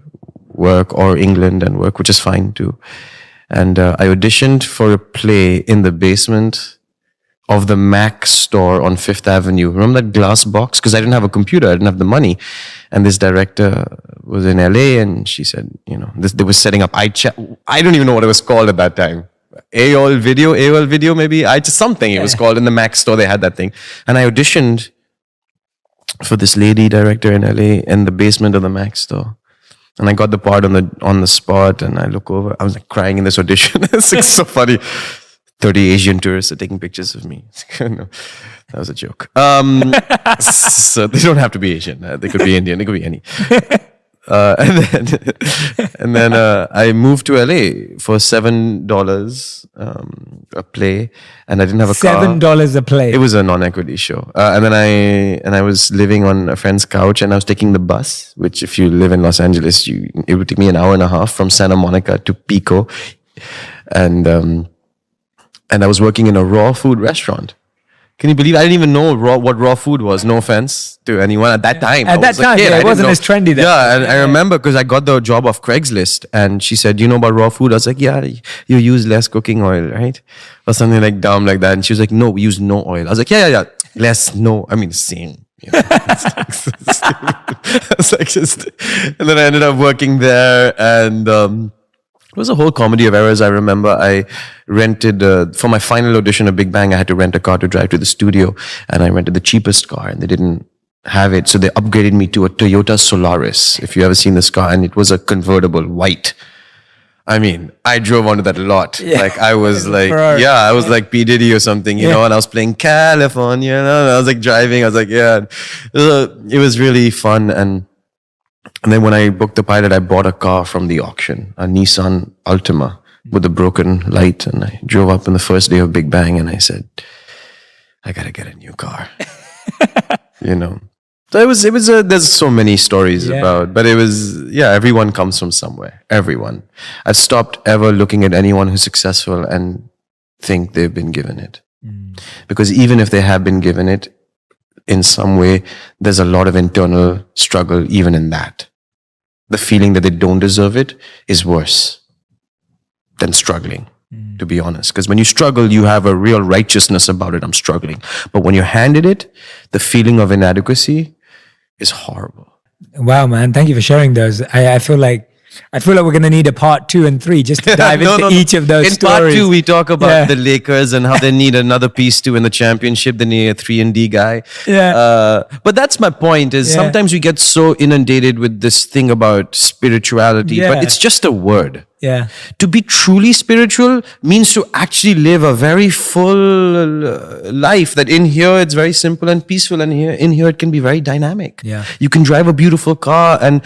work, or England and work, which is fine too. And I auditioned for a play in the basement of the Mac store on Fifth Avenue. Remember that glass box? Because I didn't have a computer. I didn't have the money. And this director was in LA, and she said, they were setting up. I don't even know what it was called at that time. AOL video, maybe. Something it was called in the Mac store. They had that thing. And I auditioned for this lady director in LA in the basement of the Mac store. And I got the part on the spot, and I look over. I was like crying in this audition. It's like so funny. 30 Asian tourists are taking pictures of me. No, that was a joke. So they don't have to be Asian. They could be Indian. They could be any. And then I moved to LA for $7 a play, and I didn't have a car. $7 a play. It was a non-equity show, and then I was living on a friend's couch, and I was taking the bus. Which, if you live in Los Angeles, it would take me an hour and a half from Santa Monica to Pico, and I was working in a raw food restaurant. Can you believe I didn't even know what raw food was? No offense to anyone at that time. At that time, it wasn't as trendy then. Yeah, and I remember because I got the job off Craigslist, and she said, "Do you know about raw food?" I was like, "Yeah, you use less cooking oil, right?" Or something like dumb like that. And she was like, "No, we use no oil." I was like, "Yeah, less, no. I mean, same." It's like just, and then I ended up working there, and it was a whole comedy of errors. I remember I rented, for my final audition of Big Bang, I had to rent a car to drive to the studio, and I rented the cheapest car, and they didn't have it. So they upgraded me to a Toyota Solaris, if you ever seen this car, and it was a convertible, white. I mean, I drove onto that a lot. Yeah. Like I was like, I was like P. Diddy or something, you know, and I was playing California, and I was like driving. I was like, it was really fun. And then when I booked the pilot, I bought a car from the auction, a Nissan Altima with a broken light. And I drove up on the first day of Big Bang, and I said, I got to get a new car. So there's so many stories about, but it was, everyone comes from somewhere. Everyone. I've stopped ever looking at anyone who's successful and think they've been given it. Because even if they have been given it, in some way, there's a lot of internal struggle even in that. The feeling that they don't deserve it is worse than struggling, to be honest. Because when you struggle, you have a real righteousness about it. I'm struggling. But when you're handed it, the feeling of inadequacy is horrible. Wow, man. Thank you for sharing those. I feel like we're going to need a part 2 and 3 just to dive into each of those stories. In part 2, we talk about the Lakers and how they need another piece to win the championship. They need a 3-and-D guy. Yeah. But that's my point is sometimes we get so inundated with this thing about spirituality, but it's just a word. Yeah. To be truly spiritual means to actually live a very full life. That in here it's very simple and peaceful, and in here it can be very dynamic. Yeah. You can drive a beautiful car and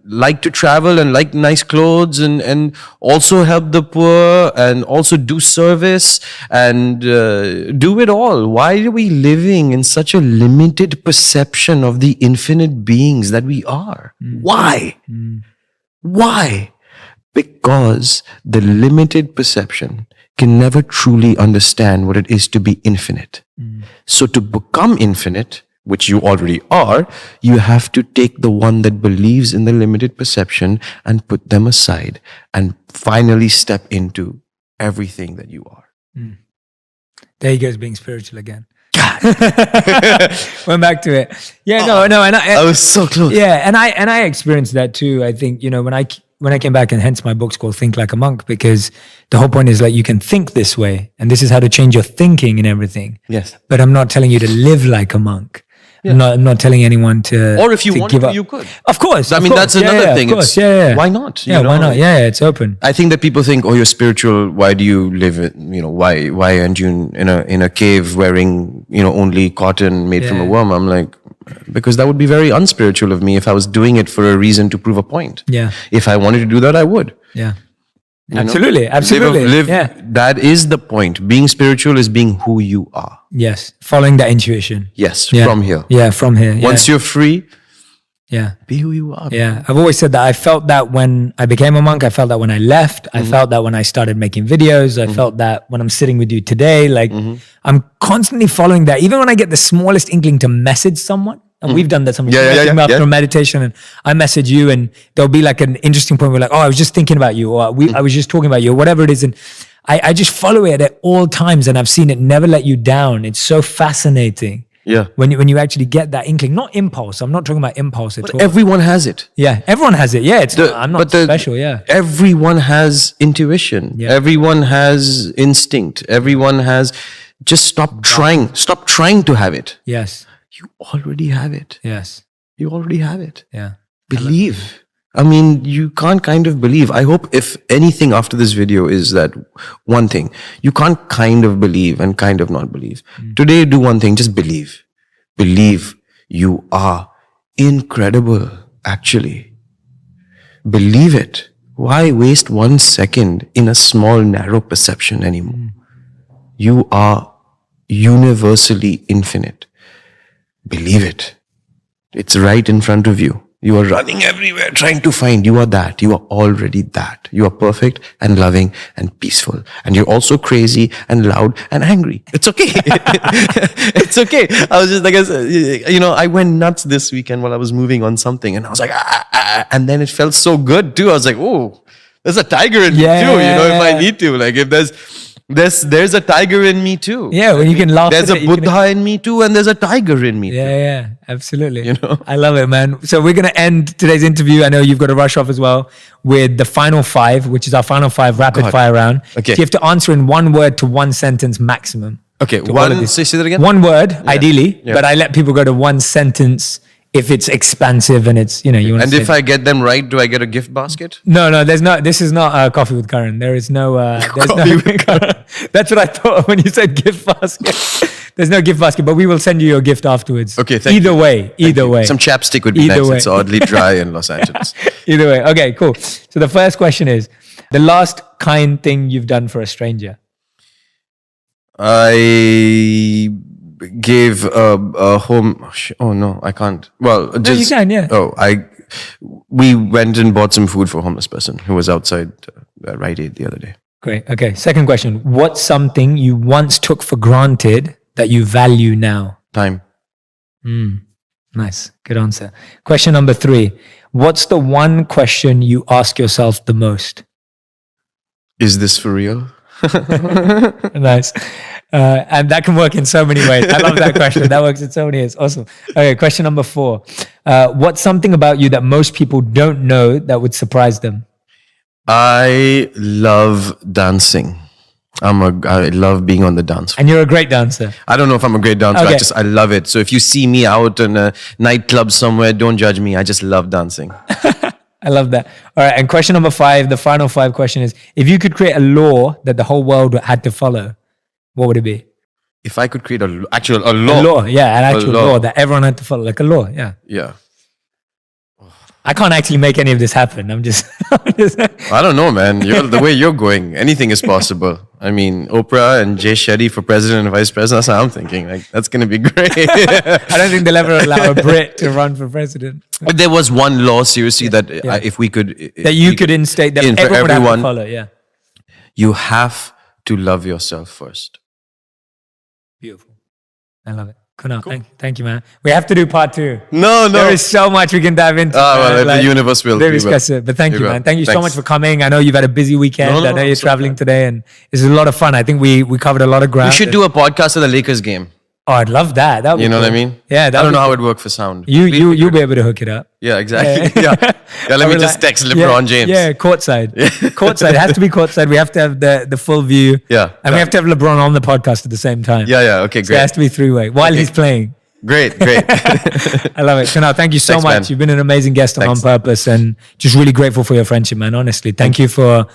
like to travel and like nice clothes and also help the poor and also do service and do it all. Why are we living in such a limited perception of the infinite beings that we are? Why? Why? Because the limited perception can never truly understand what it is to be infinite. So to become infinite, which you already are, you have to take the one that believes in the limited perception and put them aside and finally step into everything that you are. There he goes, being spiritual again. Went back to it. Yeah, no, and I was so close. Yeah, and I experienced that too. I think, when I came back, and hence my book's called Think Like a Monk, because the whole point is like you can think this way, and this is how to change your thinking and everything. Yes. But I'm not telling you to live like a monk. Yeah. I'm not telling anyone to. Or if you want give to, up. you could. Of course. I mean, that's another thing. Of course. Yeah. Why not? Yeah, why not? Yeah, it's open. I think that people think, oh, you're spiritual. Why do you live it? Why aren't you in a cave wearing, only cotton made from a worm? I'm like, because that would be very unspiritual of me if I was doing it for a reason to prove a point. Yeah. If I wanted to do that, I would. Yeah. Absolutely. Yeah. That is the point. Being spiritual is being who you are. Yes. Following that intuition. Yes. Yeah. From here. Yeah. From here. Yeah. Once you're free. Yeah. Be who you are. Yeah. I've always said that. I felt that when I became a monk. I felt that when I left. I felt that when I started making videos. I felt that when I'm sitting with you today. Like I'm constantly following that. Even when I get the smallest inkling to message someone. And we've done that sometimes. After a meditation, and I message you, and there'll be like an interesting point where like, oh, I was just thinking about you, or I was just talking about you, or whatever it is. And I just follow it at all times, and I've seen it never let you down. It's so fascinating. Yeah. When you actually get that inkling, not impulse. I'm not talking about impulse at all. Everyone has it. Yeah, everyone has it. Yeah, I'm not special. Yeah. Everyone has intuition. Yeah. Everyone has instinct. Everyone has. Just stop trying. Stop trying to have it. Yes. You already have it. Yes. You already have it. Yeah. Believe. I mean, you can't kind of believe. I hope if anything after this video is that one thing. You can't kind of believe and kind of not believe. Today, do one thing. Just believe. Believe you are incredible, actually. Believe it. Why waste 1 second in a small, narrow perception anymore? You are universally infinite. Believe it. It's right in front of you. You are running everywhere trying to find. You are that. You are already that. You are perfect and loving and peaceful. And you're also crazy and loud and angry. It's okay. It's okay. I was just like, I went nuts this weekend while I was moving on something, and I was like, and then it felt so good too. I was like, oh, there's a tiger in me too. If I need to, like if there's a tiger in me too. Yeah, when you can laugh. There's a Buddha in me too, and there's a tiger in me too. Yeah, absolutely. I love it, man. So we're gonna end today's interview. I know you've got to rush off as well with the final 5, which is our final 5 rapid fire round. Okay. So you have to answer in 1 word to 1 sentence maximum. Okay, say that again. 1 word, ideally, but I let people go to 1 sentence if it's expansive and it's, you want to. And if I get them right, do I get a gift basket? No, there's not. This is not Coffee with Karan. There is no. That's what I thought when you said gift basket. There's no gift basket, but we will send you your gift afterwards. Okay, thank you. Either way. Some chapstick would be nice. It's oddly dry in Los Angeles. Either way. Okay, cool. So the first question is, the last kind thing you've done for a stranger? I gave a home. Oh no, I can't. Well, just no, you can. Yeah. Oh, we went and bought some food for a homeless person who was outside Rite Aid the other day. Great. Okay. Second question: what's something you once took for granted that you value now? Time. Nice. Good answer. Question number 3: what's the one question you ask yourself the most? Is this for real? Nice. And that can work in so many ways. I love that question. That works in so many ways. Awesome. Okay, question number 4. What's something about you that most people don't know that would surprise them? I love dancing. I love being on the dance floor. And you're a great dancer. I don't know if I'm a great dancer. Okay. I love it. So if you see me out in a nightclub somewhere, don't judge me. I just love dancing. I love that. All right. And question number 5, the final 5 question is, if you could create a law that the whole world had to follow, what would it be? If I could create a law. A law, yeah, an actual law that everyone had to follow, like a law, yeah. Yeah. I can't actually make any of this happen. I'm just I don't know, man. The way you're going, anything is possible. I mean, Oprah and Jay Shetty for president and vice president, that's what I'm thinking. Like, that's going to be great. I don't think they'll ever allow a Brit to run for president. But there was one law, seriously, that if we could... That you could instate that everyone would have to follow, yeah. You have to love yourself first. Beautiful. I love it. Kunal, thank you, man. We have to do part 2. No. There is so much we can dive into. The universe will. Discuss it. But thank you, man. Thank you so much for coming. I know you've had a busy weekend. I know you're traveling today, and it's a lot of fun. I think we covered a lot of ground. We should do a podcast of the Lakers game. Oh, I'd love that. That would be You know cool. what I mean? Yeah. I don't know how it works for sound. You'll be able to hook it up. Yeah, exactly. Yeah. Let me just text LeBron James. Yeah, courtside. Courtside. It has to be courtside. We have to have the full view. Yeah. And we have to have LeBron on the podcast at the same time. Yeah. Okay, So great. it has to be 3-way while he's playing. Great. I love it. Kunal, thank you so Thanks, much. man. You've been an amazing guest on Purpose, and just really grateful for your friendship, man. Honestly, thank you for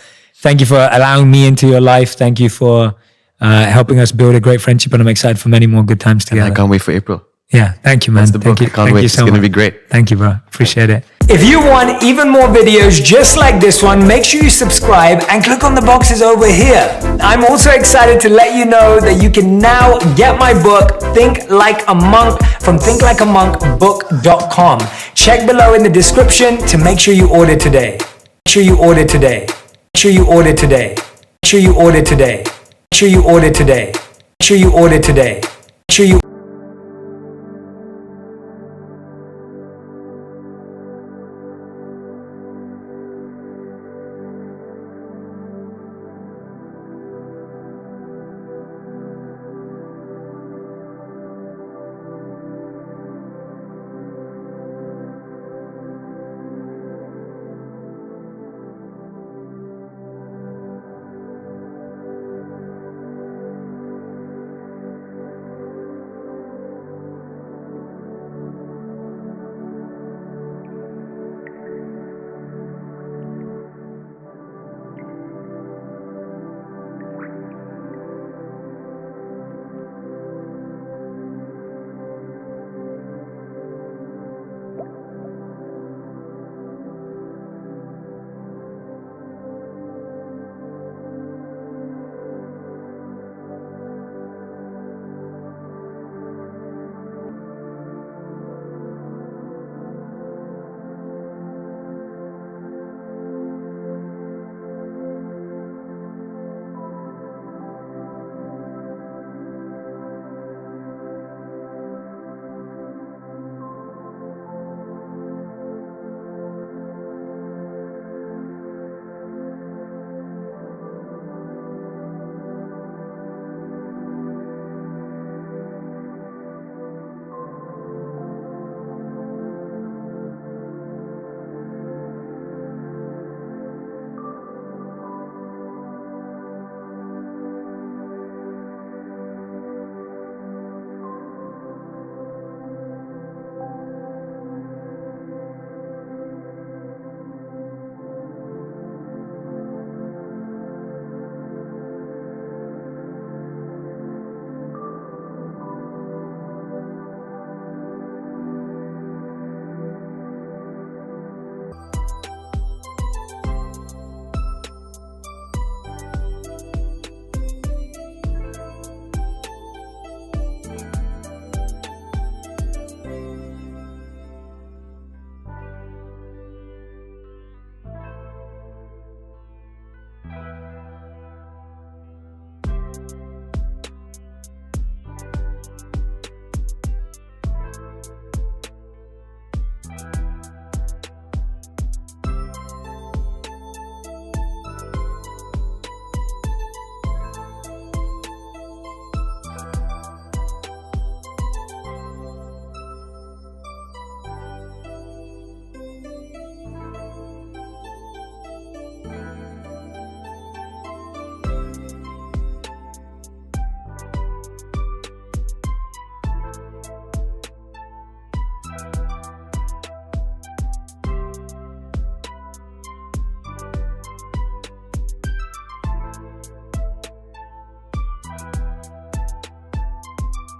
allowing me into your life. Thank you for helping us build a great friendship, and I'm excited for many more good times together. I can't wait for April. Yeah, thank you, man. That's the book. Thank you. I can't wait. It's going to be great. Thank you, bro. Appreciate it. If you want even more videos just like this one, make sure you subscribe and click on the boxes over here. I'm also excited to let you know that you can now get my book, Think Like a Monk, from thinklikeamonkbook.com. Check below in the description to make sure you order today. Make sure you order today. Make sure you order today. Make sure you order today. Make sure you order today. Make sure you order today.